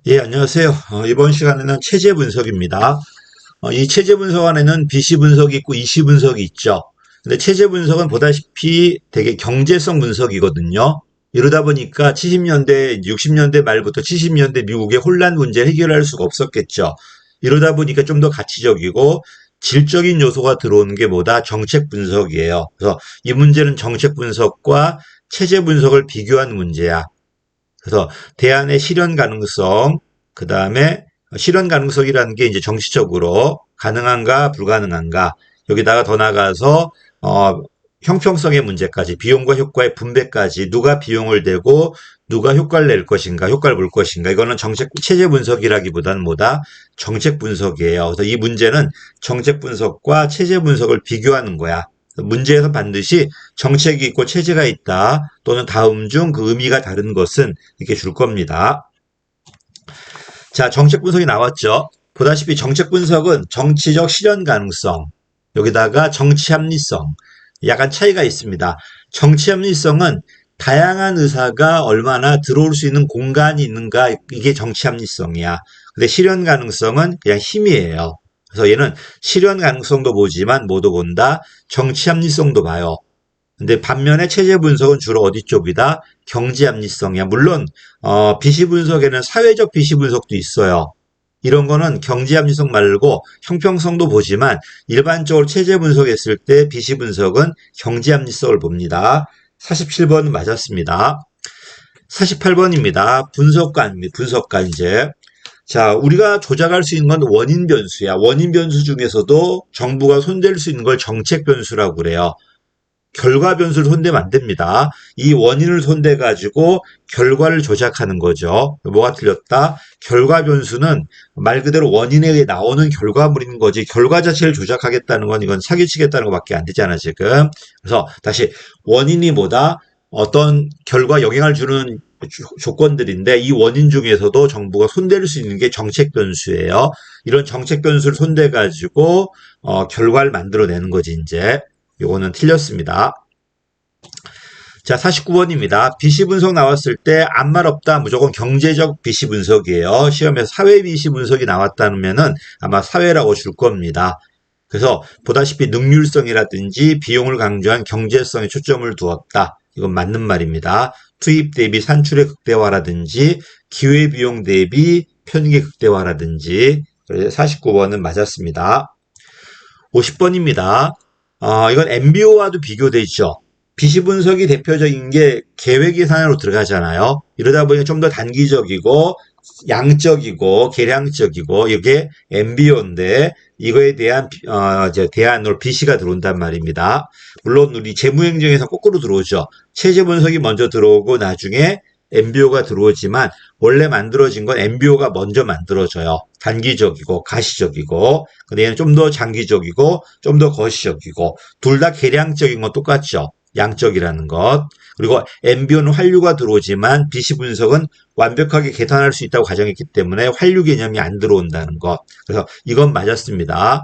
예, 안녕하세요. 이번 시간에는 체제 분석입니다. 이 체제 분석 안에는 BC 분석이 있고 EC 분석이 있죠. 근데 체제 분석은 보다시피 되게 경제성 분석이거든요. 이러다 보니까 70년대, 60년대 말부터 70년대 미국의 혼란 문제를 해결할 수가 없었겠죠. 이러다 보니까 좀 더 가치적이고 질적인 요소가 들어오는 게 뭐다? 정책 분석이에요. 그래서 이 문제는 정책 분석과 체제 분석을 비교한 문제야. 그래서 대안의 실현 가능성, 그 다음에 실현 가능성이라는 게 이제 정치적으로 가능한가 불가능한가 여기다가 더 나가서 형평성의 문제까지 비용과 효과의 분배까지 누가 비용을 대고 누가 효과를 낼 것인가 효과를 볼 것인가 이거는 정책 체제 분석이라기보다는 뭐다 정책 분석이에요. 그래서 이 문제는 정책 분석과 체제 분석을 비교하는 거야. 문제에서 반드시 정책이 있고 체제가 있다 또는 다음 중 그 의미가 다른 것은 이렇게 줄 겁니다. 자, 정책 분석이 나왔죠. 보다시피 정책 분석은 정치적 실현 가능성, 여기다가 정치 합리성, 약간 차이가 있습니다. 정치 합리성은 다양한 의사가 얼마나 들어올 수 있는 공간이 있는가, 이게 정치 합리성이야. 근데 실현 가능성은 그냥 힘이에요. 그래서 얘는 실현 가능성도 보지만 뭐도 본다? 정치 합리성도 봐요. 근데 반면에 체제 분석은 주로 어디 쪽이다? 경제 합리성이야. 물론 비시 분석에는 사회적 비시 분석도 있어요. 이런 거는 경제 합리성 말고 형평성도 보지만 일반적으로 체제 분석했을 때 비시 분석은 경제 합리성을 봅니다. 47번 맞았습니다. 48번입니다. 분석가 이제. 자, 우리가 조작할 수 있는 건 원인 변수야. 원인 변수 중에서도 정부가 손댈 수 있는 걸 정책 변수라고 그래요. 결과 변수를 손대면 안 됩니다. 이 원인을 손대 가지고 결과를 조작하는 거죠. 뭐가 틀렸다? 결과 변수는 말 그대로 원인에 의해 나오는 결과물인 거지 결과 자체를 조작하겠다는 건 이건 사기치겠다는 것밖에 안 되잖아 지금. 그래서 다시 원인이 뭐다? 어떤 결과 영향을 주는 조건들인데 이 원인 중에서도 정부가 손댈 수 있는 게 정책 변수예요. 이런 정책 변수를 손대 가지고 결과를 만들어내는 거지 이제. 요거는 틀렸습니다. 자, 49번입니다. 비시 분석 나왔을 때 아무 말 없다. 무조건 경제적 비시 분석이에요. 시험에서 사회 비시 분석이 나왔다면은 아마 사회라고 줄 겁니다. 그래서 보다시피 능률성이라든지 비용을 강조한 경제성에 초점을 두었다. 이건 맞는 말입니다. 투입 대비 산출의 극대화라든지 기회비용 대비 편익의 극대화라든지 49번은 맞았습니다. 50번입니다. 이건 MBO와도 비교되죠. 비시 분석이 대표적인 게 계획 예산으로 들어가잖아요. 이러다 보니까 좀 더 단기적이고 양적이고 계량적이고 이게 MBO인데 이거에 대한 대안으로 BC가 들어온단 말입니다. 물론 우리 재무행정에서 거꾸로 들어오죠. 체제 분석이 먼저 들어오고 나중에 MBO가 들어오지만 원래 만들어진 건 MBO가 먼저 만들어져요. 단기적이고 가시적이고 근데 얘는 좀 더 장기적이고 좀 더 거시적이고 둘 다 계량적인 건 똑같죠. 양적이라는 것. 그리고 MBO는 환류가 들어오지만 BC 분석은 완벽하게 계산할 수 있다고 가정했기 때문에 환류 개념이 안 들어온다는 것. 그래서 이건 맞았습니다.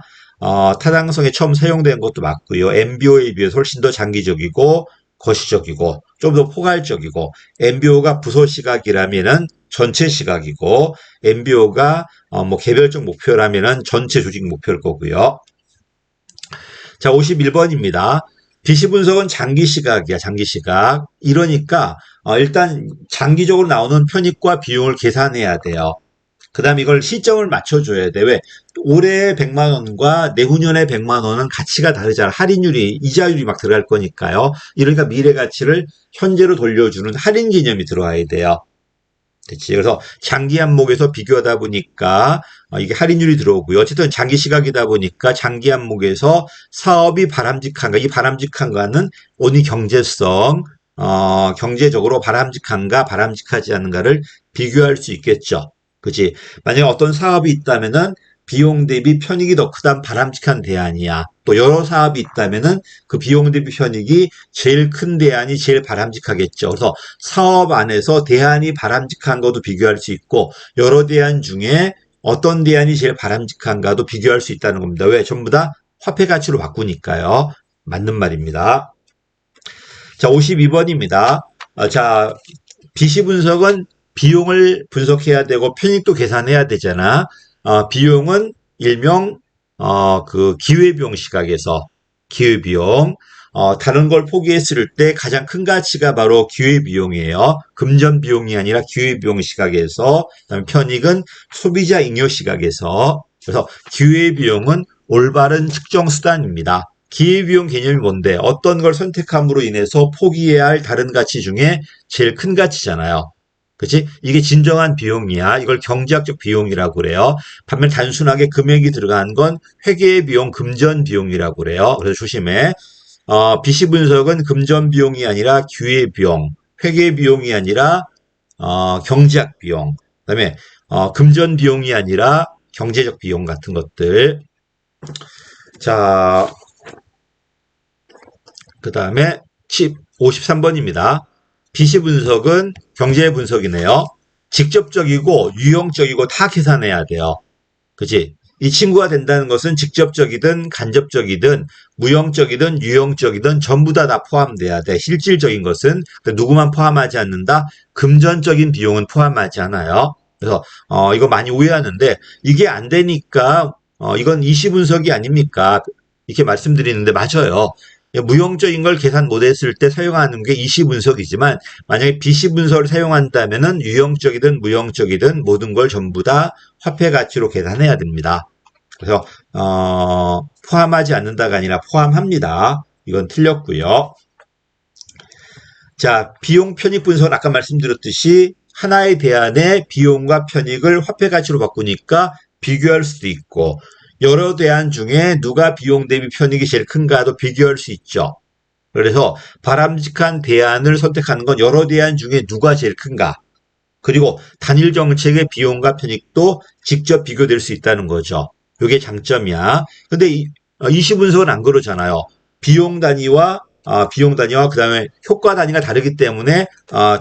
타당성에 처음 사용된 것도 맞고요. MBO에 비해서 훨씬 더 장기적이고 거시적이고 좀 더 포괄적이고 MBO가 부서 시각이라면은 전체 시각이고 MBO가 뭐 개별적 목표라면은 전체 조직 목표일 거고요. 자, 51번입니다. BC 분석은 장기 시각이야, 장기 시각. 이러니까 일단 장기적으로 나오는 편익과 비용을 계산해야 돼요. 그 다음에 이걸 시점을 맞춰줘야 돼. 왜? 올해 100만 원과 내후년에 100만 원은 가치가 다르잖아. 할인율이, 이자율이 막 들어갈 거니까요. 이러니까 미래 가치를 현재로 돌려주는 할인 개념이 들어와야 돼요. 그렇지. 그래서 장기 안목에서 비교하다 보니까 이게 할인율이 들어오고요. 어쨌든 장기 시각이다 보니까 장기 안목에서 사업이 바람직한가, 이 바람직한가는 온이 경제성, 경제적으로 바람직한가, 바람직하지 않은가를 비교할 수 있겠죠. 그치? 만약에 어떤 사업이 있다면은 비용 대비 편익이 더 크다면 바람직한 대안이야. 또 여러 사업이 있다면은 그 비용 대비 편익이 제일 큰 대안이 제일 바람직하겠죠. 그래서 사업 안에서 대안이 바람직한 것도 비교할 수 있고 여러 대안 중에 어떤 대안이 제일 바람직한가도 비교할 수 있다는 겁니다. 왜? 전부 다 화폐 가치로 바꾸니까요. 맞는 말입니다. 자, 52번입니다. 자, BC 분석은 비용을 분석해야 되고 편익도 계산해야 되잖아. 비용은 일명 그 기회비용 시각에서 기회비용 다른 걸 포기했을 때 가장 큰 가치가 바로 기회비용이에요. 금전비용이 아니라 기회비용 시각에서 그다음에 편익은 소비자 잉여 시각에서 그래서 기회비용은 올바른 측정 수단입니다. 기회비용 개념이 뭔데? 어떤 걸 선택함으로 인해서 포기해야 할 다른 가치 중에 제일 큰 가치잖아요. 그치? 이게 진정한 비용이야. 이걸 경제학적 비용이라고 그래요. 반면 단순하게 금액이 들어간 건 회계 비용, 금전 비용이라고 그래요. 그래서 조심해. 비시 분석은 금전 비용이 아니라 기회 비용, 회계 비용이 아니라 경제학 비용, 그다음에 금전 비용이 아니라 경제적 비용 같은 것들. 자, 그다음에 53번입니다. 비시 분석은 경제 분석이네요. 직접적이고 유형적이고 다 계산해야 돼요. 그치? 이 친구가 된다는 것은 직접적이든 간접적이든 무형적이든 유형적이든 전부 다 포함돼야 돼. 실질적인 것은 누구만 포함하지 않는다. 금전적인 비용은 포함하지 않아요. 그래서 이거 많이 오해하는데 이게 안 되니까 이건 이시 분석이 아닙니까? 이렇게 말씀드리는데 맞아요. 무형적인 걸 계산 못했을 때 사용하는 게 이시 분석이지만 만약에 비시 분석을 사용한다면은 유형적이든 무형적이든 모든 걸 전부 다 화폐 가치로 계산해야 됩니다. 그래서 포함하지 않는다가 아니라 포함합니다. 이건 틀렸고요. 자, 비용 편익 분석은 아까 말씀드렸듯이 하나의 대안의 비용과 편익을 화폐 가치로 바꾸니까 비교할 수도 있고 여러 대안 중에 누가 비용 대비 편익이 제일 큰가도 비교할 수 있죠. 그래서 바람직한 대안을 선택하는 건 여러 대안 중에 누가 제일 큰가. 그리고 단일 정책의 비용과 편익도 직접 비교될 수 있다는 거죠. 이게 장점이야. 근데 이시 분석은 안 그러잖아요. 비용 단위와 그다음에 효과 단위가 다르기 때문에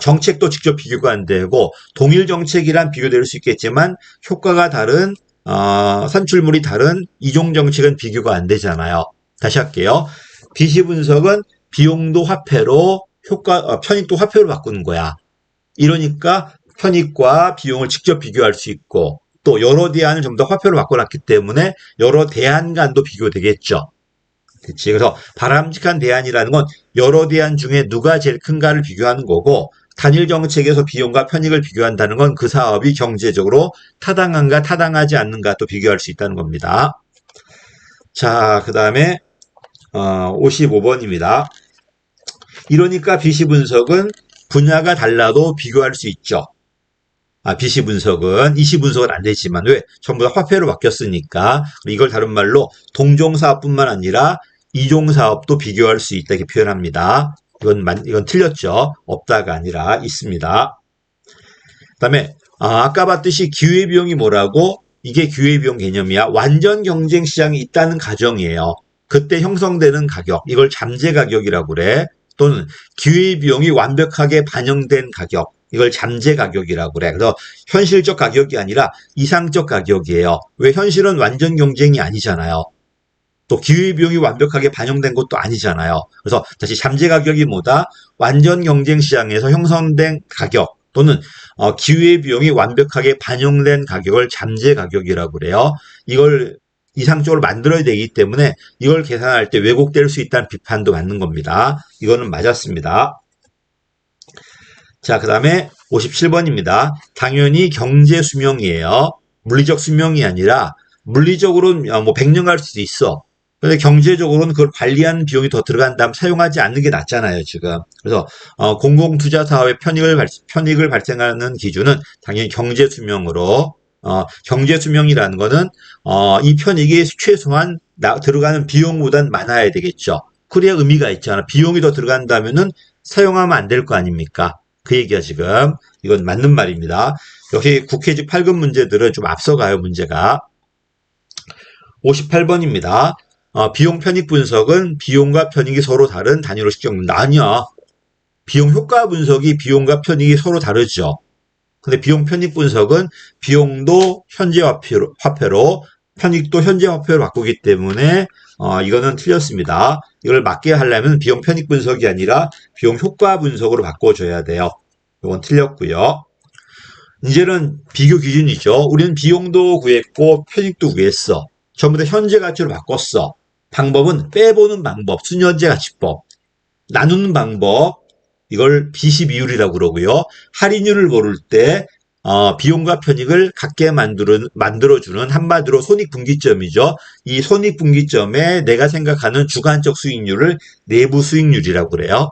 정책도 직접 비교가 안 되고 동일 정책이란 비교될 수 있겠지만 효과가 다른 산출물이 다른 이종 정책은 비교가 안 되잖아요. 다시 할게요. 비시 분석은 비용도 화폐로 편익도 화폐로 바꾸는 거야. 이러니까 편익과 비용을 직접 비교할 수 있고 또 여러 대안을 좀 더 화폐로 바꿔놨기 때문에 여러 대안 간도 비교되겠죠. 그치? 그래서 바람직한 대안이라는 건 여러 대안 중에 누가 제일 큰가를 비교하는 거고 단일 정책에서 비용과 편익을 비교한다는 건 그 사업이 경제적으로 타당한가 타당하지 않는가 또 비교할 수 있다는 겁니다. 자, 그 다음에 55번입니다. 이러니까 비시 분석은 분야가 달라도 비교할 수 있죠. 비시 분석은 이시 분석은 안 되지만 왜? 전부 다 화폐로 바뀌었으니까 이걸 다른 말로 동종 사업뿐만 아니라 이종 사업도 비교할 수 있다 이렇게 표현합니다. 이건 틀렸죠. 없다가 아니라 있습니다. 그다음에 아까 봤듯이 기회비용이 뭐라고? 이게 기회비용 개념이야. 완전 경쟁 시장이 있다는 가정이에요. 그때 형성되는 가격, 이걸 잠재 가격이라고 그래. 또는 기회비용이 완벽하게 반영된 가격, 이걸 잠재 가격이라고 그래. 그래서 현실적 가격이 아니라 이상적 가격이에요. 왜? 현실은 완전 경쟁이 아니잖아요. 또 기회비용이 완벽하게 반영된 것도 아니잖아요. 그래서 다시 잠재 가격이 뭐다? 완전 경쟁 시장에서 형성된 가격 또는 기회비용이 완벽하게 반영된 가격을 잠재 가격이라고 그래요. 이걸 이상적으로 만들어야 되기 때문에 이걸 계산할 때 왜곡될 수 있다는 비판도 맞는 겁니다. 이거는 맞았습니다. 자, 그 다음에 57번입니다. 당연히 경제 수명이에요. 물리적 수명이 아니라 물리적으로는 뭐 100년 갈 수도 있어. 근데 경제적으로는 그걸 관리하는 비용이 더 들어간다면 사용하지 않는 게 낫잖아요, 지금. 그래서 공공투자 사업의 편익을 발생하는 기준은 당연히 경제 수명으로 경제 수명이라는 거는 이 편익이 최소한 들어가는 비용보단 많아야 되겠죠. 그래야 의미가 있잖아. 비용이 더 들어간다면은 사용하면 안 될 거 아닙니까? 그 얘기가 지금 이건 맞는 말입니다. 역시 국회직 8급 문제들은 좀 앞서가요, 문제가. 58번입니다. 비용 편익 분석은 비용과 편익이 서로 다른 단위로 측정된다. 아니야. 비용 효과 분석이 비용과 편익이 서로 다르죠. 근데 비용 편익 분석은 비용도 현재 화폐로 편익도 현재 화폐로 바꾸기 때문에 이거는 틀렸습니다. 이걸 맞게 하려면 비용 편익 분석이 아니라 비용 효과 분석으로 바꿔줘야 돼요. 이건 틀렸고요. 이제는 비교 기준이죠. 우리는 비용도 구했고 편익도 구했어. 전부 다 현재 가치로 바꿨어. 방법은 빼보는 방법, 순현재 가치법. 나누는 방법, 이걸 비시 비율이라고 그러고요. 할인율을 모를 때 비용과 편익을 같게 만들어주는 한마디로 손익분기점이죠. 이 손익분기점에 내가 생각하는 주관적 수익률을 내부 수익률이라고 그래요.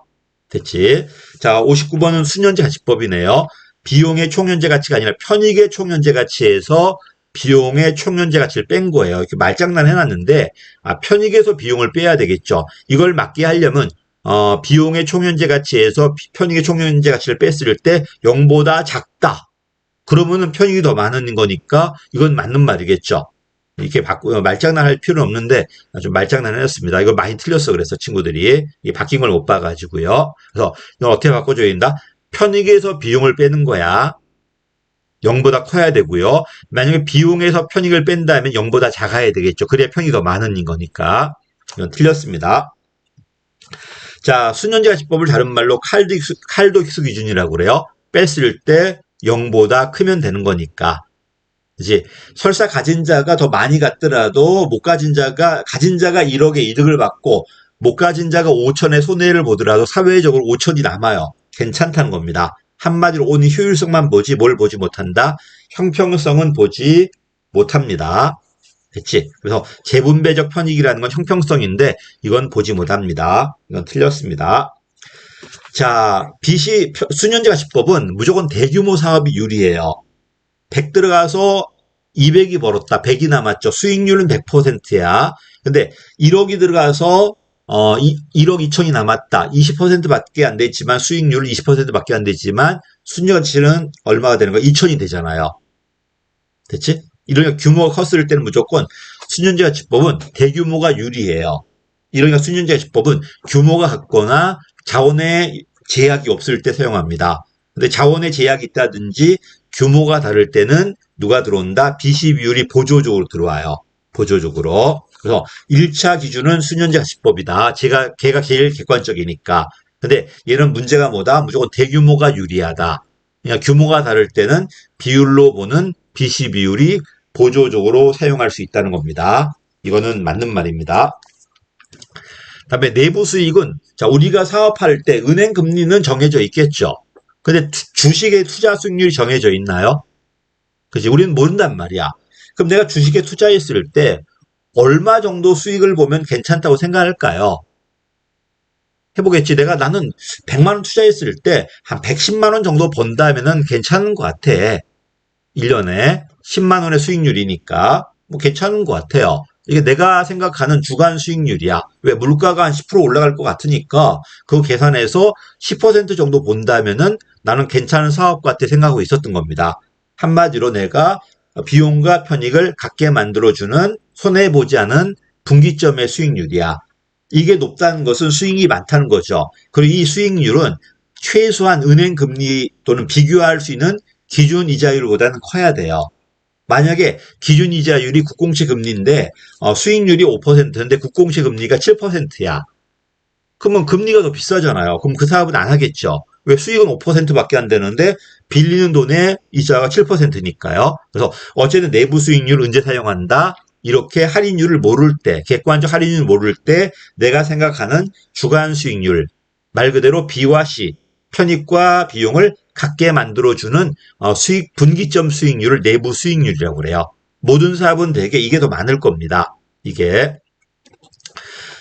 됐지? 자, 59번은 순현재 가치법이네요. 비용의 총현재 가치가 아니라 편익의 총현재 가치에서 비용의 총현재 가치를 뺀 거예요. 이렇게 말장난 해놨는데, 편익에서 비용을 빼야 되겠죠. 이걸 맞게 하려면, 비용의 총현재 가치에서 편익의 총현재 가치를 뺐을 때 0보다 작다. 그러면은 편익이 더 많은 거니까 이건 맞는 말이겠죠. 이렇게 말장난 할 필요는 없는데 좀 말장난 해놨습니다. 이거 많이 틀렸어 그래서 친구들이 이 바뀐 걸 못 봐가지고요. 그래서 이건 어떻게 바꿔줘야 된다? 편익에서 비용을 빼는 거야. 0보다 커야 되고요. 만약에 비용에서 편익을 뺀다면 0보다 작아야 되겠죠. 그래야 편익이 더 많은 거니까. 이건 틀렸습니다. 자, 순현재 가치법을 다른 말로 칼도익수 기준이라고 그래요. 뺐을 때 0보다 크면 되는 거니까. 그치? 설사 가진 자가 더 많이 갔더라도 가진 자가 1억의 이득을 받고 못 가진 자가 5천의 손해를 보더라도 사회적으로 5천이 남아요. 괜찮다는 겁니다. 한마디로 오늘 효율성만 보지 뭘 보지 못한다. 형평성은 보지 못합니다. 됐지? 그래서 재분배적 편익이라는 건 형평성인데 이건 보지 못합니다. 이건 틀렸습니다. 자, 순현재 가치법은 무조건 대규모 사업이 유리해요. 100 들어가서 200이 벌었다. 100이 남았죠. 수익률은 100%야. 근데 1억이 들어가서 1억 2천이 남았다. 20%밖에 안 되지만 수익률은 20%밖에 안 되지만 순현재는 얼마가 되는 거야? 2천이 되잖아요. 됐지? 이러니까 규모가 컸을 때는 무조건 순현재 가치법은 대규모가 유리해요. 이러니까 순현재 가치법은 규모가 같거나 자원의 제약이 없을 때 사용합니다. 근데 자원의 제약이 있다든지 규모가 다를 때는 누가 들어온다? 비시 비율이 보조적으로 들어와요. 보조적으로. 그래서 1차 기준은 순현재 가치법이다. 걔가 제일 객관적이니까. 근데 얘는 문제가 뭐다? 무조건 대규모가 유리하다. 그러니까 규모가 다를 때는 비율로 보는 비시 비율이 보조적으로 사용할 수 있다는 겁니다. 이거는 맞는 말입니다. 다음에 내부 수익은 자 우리가 사업할 때 은행 금리는 정해져 있겠죠. 근데 주식의 투자 수익률이 정해져 있나요? 그치? 우리는 모른단 말이야. 그럼 내가 주식에 투자했을 때 얼마 정도 수익을 보면 괜찮다고 생각할까요? 해보겠지. 나는 100만 원 투자했을 때 한 110만 원 정도 번다면은 괜찮은 것 같아. 1년에 10만 원의 수익률이니까 뭐 괜찮은 것 같아요. 이게 내가 생각하는 주간 수익률이야. 왜 물가가 한 10% 올라갈 것 같으니까 그거 계산해서 10% 정도 본다면은 나는 괜찮은 사업 같아 생각하고 있었던 겁니다. 한마디로 내가 비용과 편익을 같게 만들어주는 손해보지 않은 분기점의 수익률이야. 이게 높다는 것은 수익이 많다는 거죠. 그리고 이 수익률은 최소한 은행 금리 또는 비교할 수 있는 기준 이자율보다는 커야 돼요. 만약에 기준 이자율이 국공채 금리인데 수익률이 5%인데 국공채 금리가 7%야. 그러면 금리가 더 비싸잖아요. 그럼 그 사업은 안 하겠죠. 왜 수익은 5%밖에 안 되는데 빌리는 돈의 이자가 7%니까요. 그래서 어쨌든 내부 수익률 언제 사용한다? 이렇게 할인율을 모를 때, 객관적 할인율을 모를 때 내가 생각하는 주간 수익률, 말 그대로 B와 C, 편익과 비용을 같게 만들어주는 수익 분기점 수익률을 내부 수익률이라고 그래요. 모든 사업은 되게 이게 더 많을 겁니다. 이게.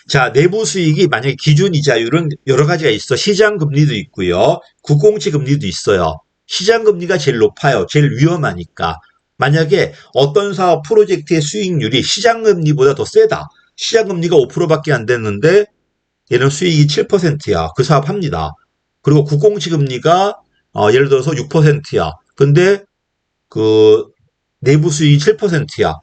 자, 내부 수익이 만약에 기준 이자율은 여러 가지가 있어. 시장 금리도 있고요. 국공채 금리도 있어요. 시장 금리가 제일 높아요. 제일 위험하니까. 만약에 어떤 사업 프로젝트의 수익률이 시장 금리보다 더 세다. 시장 금리가 5%밖에 안 됐는데 얘는 수익이 7%야. 그 사업 합니다. 그리고 국공채 금리가 예를 들어서 6%야. 근데 그 내부 수익이 7%야.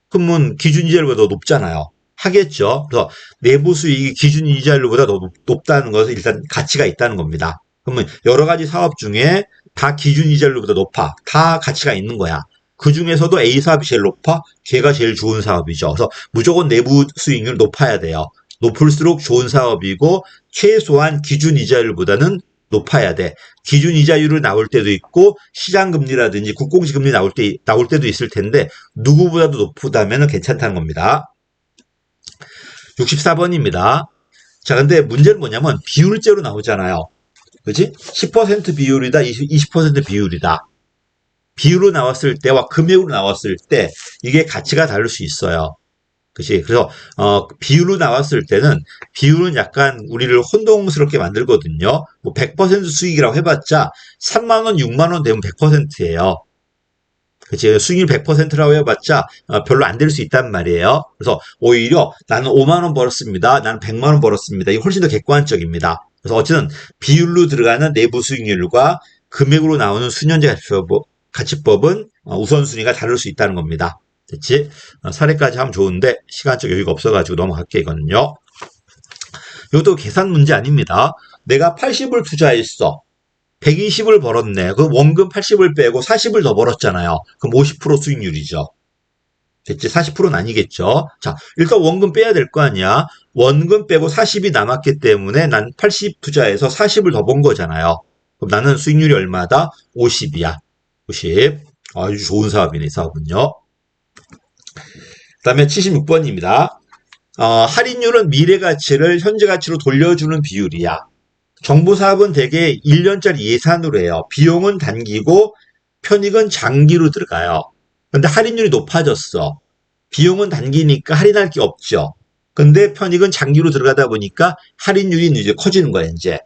그러면 기준 이자율보다 더 높잖아요. 하겠죠. 그래서 내부 수익이 기준 이자율보다 더 높다는 것은 일단 가치가 있다는 겁니다. 그러면 여러 가지 사업 중에 다 기준 이자율보다 높아. 다 가치가 있는 거야. 그 중에서도 A 사업이 제일 높아? 걔가 제일 좋은 사업이죠. 그래서 무조건 내부 수익률 높아야 돼요. 높을수록 좋은 사업이고 최소한 기준 이자율보다는 높아야 돼. 기준 이자율이 나올 때도 있고 시장금리라든지 국공시금리 나올 때도 있을 텐데 누구보다도 높다면 괜찮다는 겁니다. 64번입니다. 자, 근데 문제는 뭐냐면 비율제로 나오잖아요. 그치? 10% 비율이다, 20% 비율이다. 비율로 나왔을 때와 금액으로 나왔을 때 이게 가치가 다를 수 있어요. 그치? 그래서 비율로 나왔을 때는 비율은 약간 우리를 혼동스럽게 만들거든요. 뭐 100% 수익이라고 해봤자 3만 원, 6만 원 되면 100%예요. 그치? 수익률 100%라고 해봤자 별로 안 될 수 있단 말이에요. 그래서 오히려 나는 5만 원 벌었습니다. 나는 100만 원 벌었습니다. 이게 훨씬 더 객관적입니다. 그래서 어쨌든 비율로 들어가는 내부 수익률과 금액으로 나오는 수년제 가치법은 우선순위가 다를 수 있다는 겁니다. 됐지? 사례까지 하면 좋은데 시간적 여유가 없어가지고 넘어갈게 이거는요. 이것도 계산 문제 아닙니다. 내가 80을 투자했어. 120을 벌었네. 그럼 원금 80을 빼고 40을 더 벌었잖아요. 그럼 50% 수익률이죠. 됐지? 40%는 아니겠죠. 자, 일단 원금 빼야 될 거 아니야. 원금 빼고 40이 남았기 때문에 난 80 투자해서 40을 더 번 거잖아요. 그럼 나는 수익률이 얼마다? 50이야. 50. 아주 좋은 사업이네, 이 사업은요. 그 다음에 76번입니다. 할인율은 미래 가치를 현재 가치로 돌려주는 비율이야. 정부 사업은 대개 1년짜리 예산으로 해요. 비용은 단기고 편익은 장기로 들어가요. 근데 할인율이 높아졌어. 비용은 단기니까 할인할 게 없죠. 근데 편익은 장기로 들어가다 보니까 할인율이 이제 커지는 거야, 이제.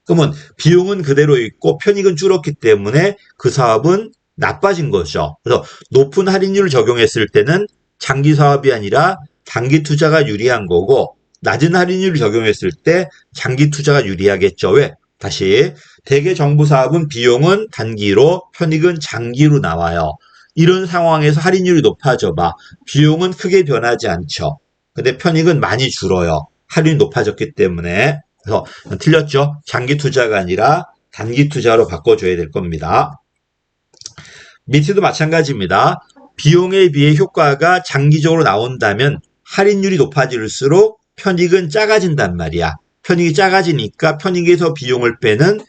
그러면 비용은 그대로 있고 편익은 줄었기 때문에 그 사업은 나빠진 거죠. 그래서 높은 할인율을 적용했을 때는 장기 사업이 아니라 단기 투자가 유리한 거고 낮은 할인율을 적용했을 때 장기 투자가 유리하겠죠. 왜? 다시 대개 정부 사업은 비용은 단기로 편익은 장기로 나와요. 이런 상황에서 할인율이 높아져 봐. 비용은 크게 변하지 않죠. 근데 편익은 많이 줄어요. 할인이 높아졌기 때문에. 그래서 틀렸죠. 장기 투자가 아니라 단기 투자로 바꿔줘야 될 겁니다. 밑에도 마찬가지입니다. 비용에 비해 효과가 장기적으로 나온다면 할인율이 높아질수록 편익은 작아진단 말이야. 편익이 작아지니까 편익에서 비용을 빼는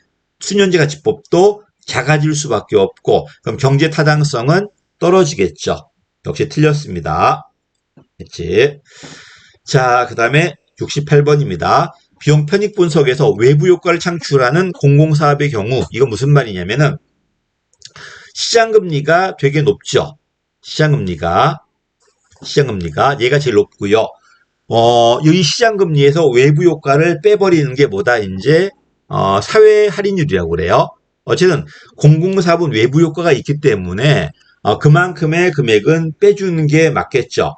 수년제 가치법도 작아질 수밖에 없고 그럼 경제 타당성은 떨어지겠죠. 역시 틀렸습니다. 됐지? 자, 그 다음에 68번입니다. 비용 편익 분석에서 외부 효과를 창출하는 공공사업의 경우 이건 무슨 말이냐면은 시장금리가 되게 높죠. 시장금리가 얘가 제일 높고요. 이 시장금리에서 외부 효과를 빼버리는 게 뭐다? 이제 사회 할인율이라고 그래요. 어쨌든 공공사업은 외부 효과가 있기 때문에 그만큼의 금액은 빼주는 게 맞겠죠.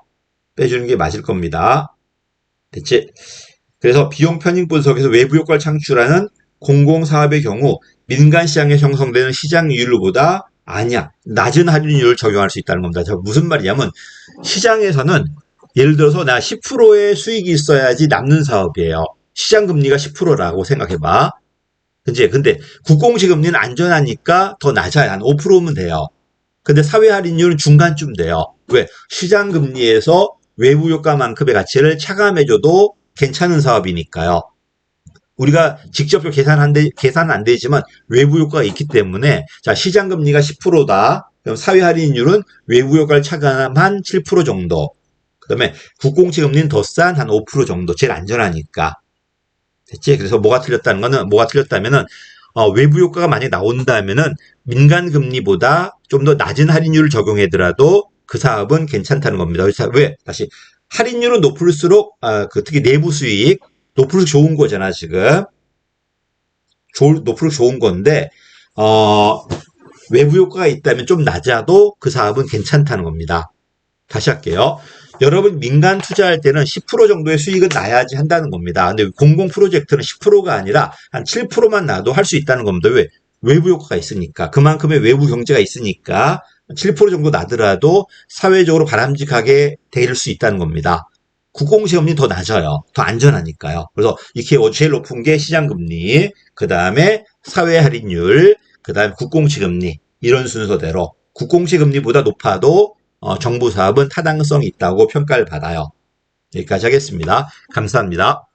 빼주는 게 맞을 겁니다. 됐지? 그래서 비용 편익 분석에서 외부 효과를 창출하는 공공사업의 경우 민간 시장에 형성되는 시장이율보다 아니야. 낮은 할인율을 적용할 수 있다는 겁니다. 자, 무슨 말이냐면 시장에서는 예를 들어서 나 10%의 수익이 있어야지 남는 사업이에요. 시장금리가 10%라고 생각해봐. 근데 국공시금리는 안전하니까 더 낮아요. 한 5%면 돼요. 근데 사회할인율은 중간쯤 돼요. 왜? 시장금리에서 외부 효과만큼의 가치를 차감해줘도 괜찮은 사업이니까요. 우리가 직접적으로 계산은 안 되지만 외부 효과가 있기 때문에 자 시장금리가 10%다. 그럼 사회할인율은 외부 효과를 차감한 7% 정도. 그 다음에 국공채 금리는 더 싼 한 5% 정도. 제일 안전하니까. 됐지? 그래서 뭐가 틀렸다면은 외부 효과가 만약에 나온다면은 민간 금리보다 좀 더 낮은 할인율을 적용하더라도 그 사업은 괜찮다는 겁니다. 왜? 다시 할인율은 높을수록 특히 내부 수익 높을수록 좋은 거잖아 지금. 높을수록 좋은 건데 외부 효과가 있다면 좀 낮아도 그 사업은 괜찮다는 겁니다. 다시 할게요. 여러분 민간 투자할 때는 10% 정도의 수익은 나야지 한다는 겁니다. 근데 공공 프로젝트는 10%가 아니라 한 7%만 나도 할 수 있다는 겁니다. 왜? 외부 효과가 있으니까. 그만큼의 외부 경제가 있으니까 7% 정도 나더라도 사회적으로 바람직하게 될 수 있다는 겁니다. 국공시금리 더 낮아요. 더 안전하니까요. 그래서 이렇게 제일 높은 게 시장금리, 그 다음에 사회할인율, 그 다음에 국공시금리 이런 순서대로 국공시금리보다 높아도 정부 사업은 타당성이 있다고 평가를 받아요. 여기까지 하겠습니다. 감사합니다.